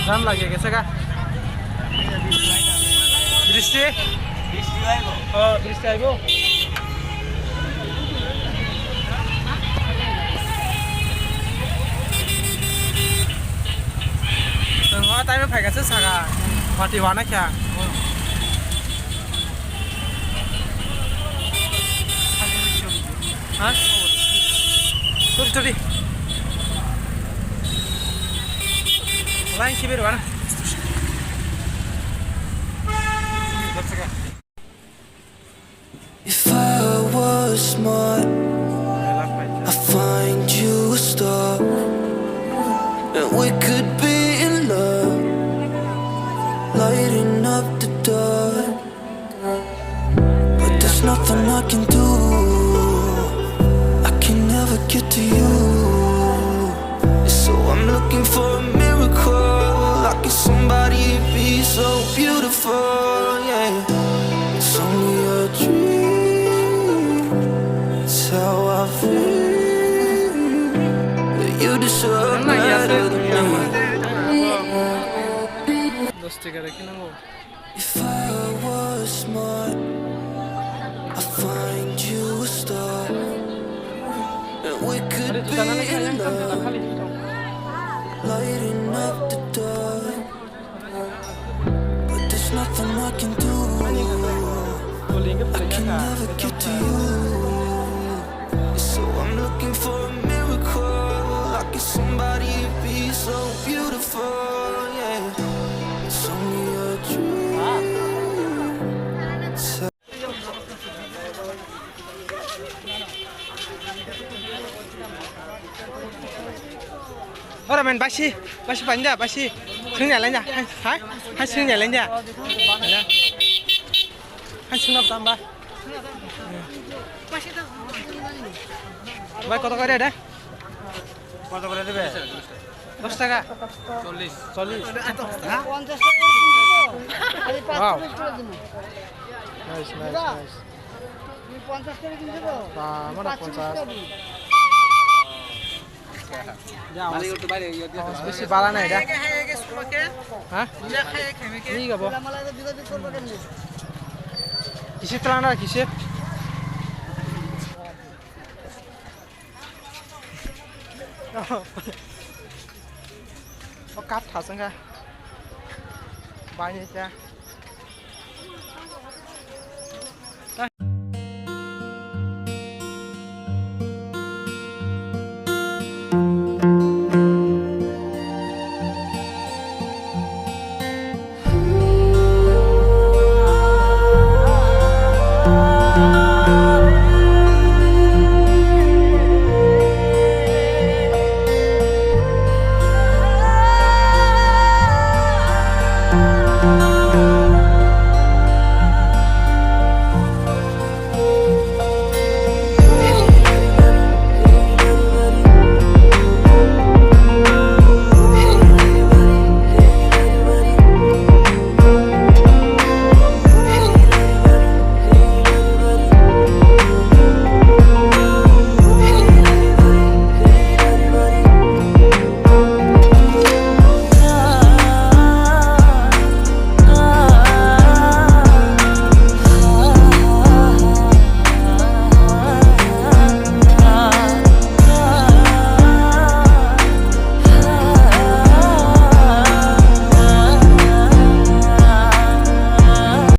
Jam lagi कैसे का? दृष्टि? दृष्टि आइबो? Tengah time phải cái sức à? Hoặc thì hóa nó kìa. Hả? Sorry. Lain sih berapa? If I was smart, I'd find you a star, and we could be in love, lighting up the dark. But there's nothing I can do. I can never get to you. So I'm looking for a miracle. Like if somebody be so beautiful, yeah. It's only a dream. It's how I feel. But you deserve better than me. If I was smart, I'd find you a star, and we could be in love, lighting up the dark. But there's nothing I can do. I can never get to you. So I'm looking for a miracle. Like if somebody be so beautiful, yeah. It's only a dream. Ora men basi panja basi sungnya lain ya hai sungnya lain ya hai sungap tambah ভাই কত করে এটা কত করে দিবে 10 টাকা 40 50 আমি 5 টাকা দিব নাইস তুমি 50 টাকা কিনছো তো আমরা 50 বেশি বাড়া নাই এটা হ্যাঁ ঠিক আছে কিসে চালানো কিসে cắt thả sang ra bay nha cha